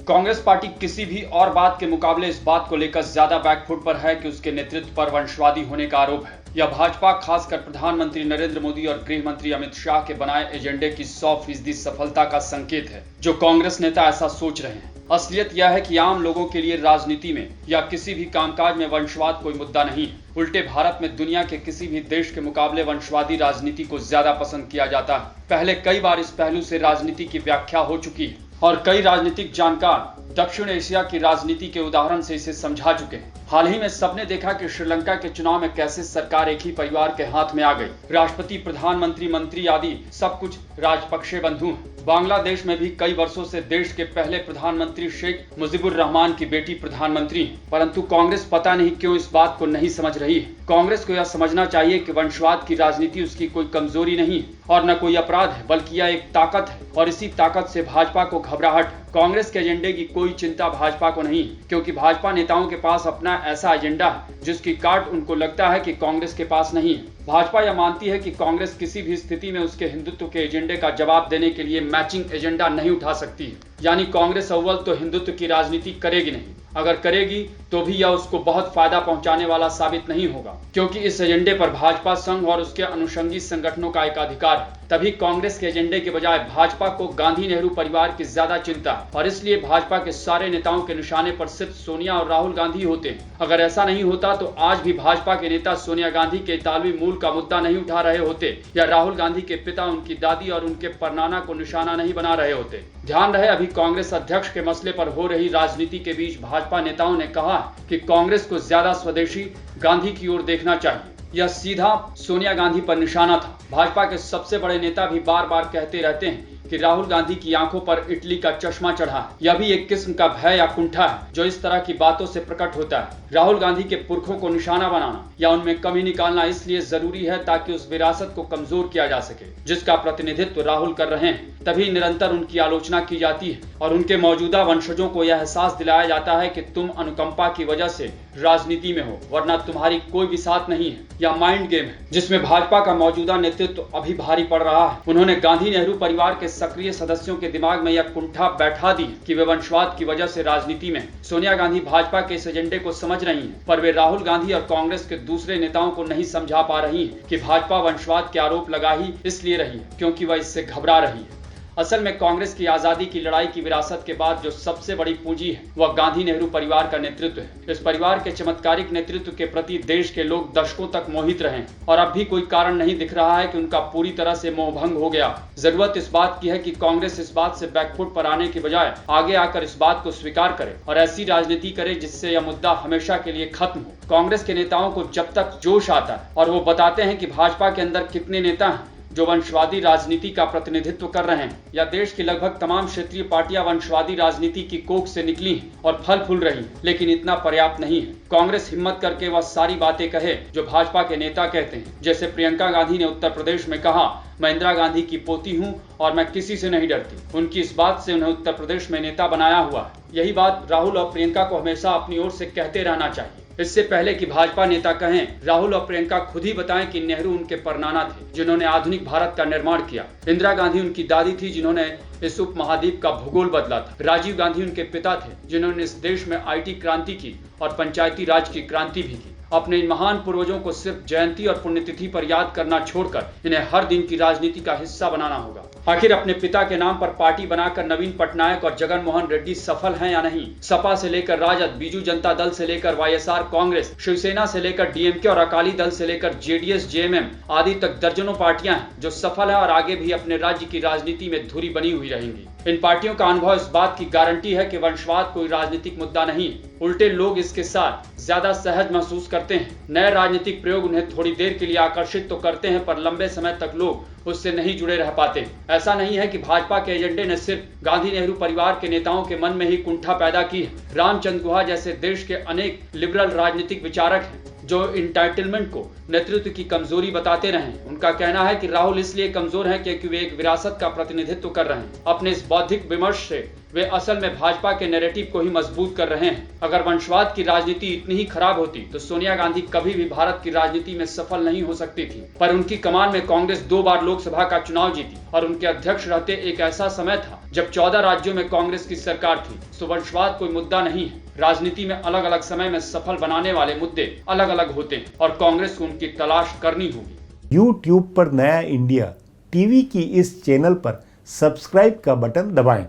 Congress party किसी भी और बात के मुकाबले इस बात को लेकर ज्यादा बैकफुट पर है कि उसके नेतृत्व पर वंशवादी होने का आरोप है। यह भाजपा, खासकर प्रधानमंत्री नरेंद्र मोदी और गृह मंत्री अमित शाह के बनाए एजेंडे की 100% सफलता का संकेत है, जो कांग्रेस नेता ऐसा सोच रहे हैं। असलियत यह है कि आम लोगों के लिए राजनीति में या किसी भी कामकाज में वंशवाद कोई मुद्दा नहीं है। उल्टे भारत में दुनिया के किसी भी देश के मुकाबले वंशवादी राजनीति को ज्यादा पसंद किया जाता है। पहले कई बार इस पहलू से राजनीति की व्याख्या हो चुकी है और कई राजनीतिक जानकार दक्षिण एशिया की राजनीति के उदाहरण से इसे समझा चुके हैं। हाल ही में सबने देखा कि श्रीलंका के चुनाव में कैसे सरकार एक ही परिवार के हाथ में आ गई। राष्ट्रपति, प्रधानमंत्री, मंत्री आदि सब कुछ राजपक्षे बंधु हैं। बांग्लादेश में भी कई वर्षों से देश के पहले प्रधानमंत्री शेख मुजीबुर रहमान की बेटी प्रधानमंत्री हैं, परंतु कांग्रेस पता नहीं क्यों इस बात को नहीं समझ रही है। कांग्रेस को यह समझना चाहिए कि वंशवाद की राजनीति उसकी कोई कमजोरी नहीं है और न कोई अपराध है, बल्कि यह एक ताकत है और इसी ताकत से भाजपा को घबराहट है। कांग्रेस के एजेंडे की कोई चिंता भाजपा को नहीं, क्योंकि भाजपा नेताओं के पास अपना ऐसा एजेंडा है जिसकी काट उनको लगता है कि कांग्रेस के पास नहीं है। भाजपा यह मानती है कि कांग्रेस किसी भी स्थिति में उसके हिंदुत्व के एजेंडे का जवाब देने के लिए मैचिंग एजेंडा नहीं उठा सकती है। यानी कांग्रेस अव्वल तो हिंदुत्व की राजनीति करेगी नहीं, अगर करेगी तो भी यह उसको बहुत फायदा पहुंचाने वाला साबित नहीं होगा, क्योंकि इस एजेंडे पर भाजपा संघ और उसके अनुषंगी संगठनों का एकाधिकार है। तभी कांग्रेस के एजेंडे के बजाय भाजपा को गांधी नेहरू परिवार की ज्यादा चिंता है और इसलिए भाजपा के सारे नेताओं के निशाने पर सिर्फ सोनिया और राहुल गांधी होते हैं। अगर ऐसा नहीं होता तो आज भी भाजपा के नेता सोनिया गांधी के इतालवी मूल का मुद्दा नहीं उठा रहे होते या राहुल गांधी के पिता, उनकी दादी और उनके परनाना को निशाना नहीं बना रहे होते। ध्यान रहे, अभी कांग्रेस अध्यक्ष के मसले पर हो रही राजनीति के बीच भाजपा नेताओं ने कहा कि कांग्रेस को ज्यादा स्वदेशी गांधी की ओर देखना चाहिए। यह सीधा सोनिया गांधी पर निशाना था। भाजपा के सबसे बड़े नेता भी बार बार कहते रहते हैं कि राहुल गांधी की आंखों पर इटली का चश्मा चढ़ा है। यह भी एक किस्म का भय या कुंठा है जो इस तरह की बातों से प्रकट होता है। राहुल गांधी के पुरखों को निशाना बनाना या उनमें कमी निकालना इसलिए जरूरी है ताकि उस विरासत को कमजोर किया जा सके जिसका प्रतिनिधित्व राहुल कर रहे हैं। तभी निरंतर उनकी आलोचना की जाती है और उनके मौजूदा वंशजों को यह एहसास दिलाया जाता है कि तुम अनुकंपा की वजह से राजनीति में हो, वरना तुम्हारी कोई भी साथ नहीं है। यह माइंड गेम है जिसमें भाजपा का मौजूदा नेतृत्व अभी भारी पड़ रहा है। उन्होंने गांधी नेहरू परिवार के सक्रिय सदस्यों के दिमाग में यह कुंठा बैठा दी कि वे वंशवाद की वजह से राजनीति में। सोनिया गांधी भाजपा के इस एजेंडे को समझ रही हैं, पर वे राहुल गांधी और कांग्रेस के दूसरे नेताओं को नहीं समझा पा रही हैं कि भाजपा वंशवाद के आरोप लगा ही इसलिए रही है क्योंकि वह इससे घबरा रही है। असल में कांग्रेस की आजादी की लड़ाई की विरासत के बाद जो सबसे बड़ी पूंजी है वह गांधी नेहरू परिवार का नेतृत्व है। इस परिवार के चमत्कारिक नेतृत्व के प्रति देश के लोग दशकों तक मोहित रहे और अब भी कोई कारण नहीं दिख रहा है कि उनका पूरी तरह से मोहभंग हो गया। जरूरत इस बात की है कि कांग्रेस इस बात से बैकफुट पर आने की बजाय आगे आकर इस बात को स्वीकार करे और ऐसी राजनीति करे जिससे यह मुद्दा हमेशा के लिए खत्म हो। कांग्रेस के नेताओं को जब तक जोश आता है और वो बताते हैं कि भाजपा के अंदर कितने नेता हैं जो वंशवादी राजनीति का प्रतिनिधित्व कर रहे हैं, या देश की लगभग तमाम क्षेत्रीय पार्टियां वंशवादी राजनीति की कोख से निकली हैं और फल फूल रही हैं, लेकिन इतना पर्याप्त नहीं है। कांग्रेस हिम्मत करके वह सारी बातें कहे जो भाजपा के नेता कहते हैं। जैसे प्रियंका गांधी ने उत्तर प्रदेश में कहा, मैं इंदिरा गांधी की पोती हूं और मैं किसी से नहीं डरती। उनकी इस बात से उन्हें उत्तर प्रदेश में नेता बनाया हुआ है। यही बात राहुल और प्रियंका को हमेशा अपनी ओर से कहते रहना चाहिए। इससे पहले कि भाजपा नेता कहें, राहुल और प्रियंका खुद ही बताएं कि नेहरू उनके परनाना थे जिन्होंने आधुनिक भारत का निर्माण किया। इंदिरा गांधी उनकी दादी थी जिन्होंने इस उपमहाद्वीप का भूगोल बदला था। राजीव गांधी उनके पिता थे जिन्होंने इस देश में IT क्रांति की और पंचायती राज की क्रांति भी की। अपने इन महान पूर्वजों को सिर्फ जयंती और पुण्यतिथि पर याद करना छोड़कर इन्हें हर दिन की राजनीति का हिस्सा बनाना होगा। आखिर अपने पिता के नाम पर पार्टी बनाकर नवीन पटनायक और जगन मोहन रेड्डी सफल हैं या नहीं? सपा से लेकर राजद, बीजू जनता दल से लेकर YSR कांग्रेस, शिवसेना से लेकर DMK और अकाली दल से लेकर JDS JMM आदि तक दर्जनों पार्टियां हैं जो सफल है और आगे भी अपने राज्य की राजनीति में धुरी बनी हुई रहेंगी। इन पार्टियों का अनुभव इस बात की गारंटी है कि वंशवाद कोई राजनीतिक मुद्दा नहीं है। उल्टे लोग इसके साथ ज्यादा सहज महसूस करते हैं। नए राजनीतिक प्रयोग उन्हें थोड़ी देर के लिए आकर्षित तो करते हैं, पर लंबे समय तक लोग उससे नहीं जुड़े रह पाते। ऐसा नहीं है कि भाजपा के एजेंडे ने सिर्फ गांधी नेहरू परिवार के नेताओं के मन में ही कुंठा पैदा की है। रामचंद्र गुहा जैसे देश के अनेक लिबरल राजनीतिक विचारक हैं जो इंटाइटलमेंट को नेतृत्व की कमजोरी बताते रहे। उनका कहना है कि राहुल इसलिए कमजोर हैं क्योंकि वे एक विरासत का प्रतिनिधित्व कर रहे हैं। अपने इस बौद्धिक विमर्श से वे असल में भाजपा के नैरेटिव को ही मजबूत कर रहे हैं। अगर वंशवाद की राजनीति इतनी ही खराब होती तो सोनिया गांधी कभी भी भारत की राजनीति में सफल नहीं हो सकती थी, पर उनकी कमान में कांग्रेस 2 बार लोकसभा का चुनाव जीती और उनके अध्यक्ष रहते एक ऐसा समय था जब 14 राज्यों में कांग्रेस की सरकार थी। तो वंशवाद कोई मुद्दा नहीं है। राजनीति में अलग अलग समय में सफल बनाने वाले मुद्दे अलग अलग होते हैं और कांग्रेस को उनकी तलाश करनी होगी। YouTube पर नया इंडिया टीवी की इस चैनल पर सब्सक्राइब का बटन दबाएं।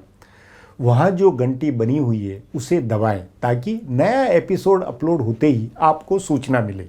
वहाँ जो घंटी बनी हुई है उसे दबाएं ताकि नया एपिसोड अपलोड होते ही आपको सूचना मिले।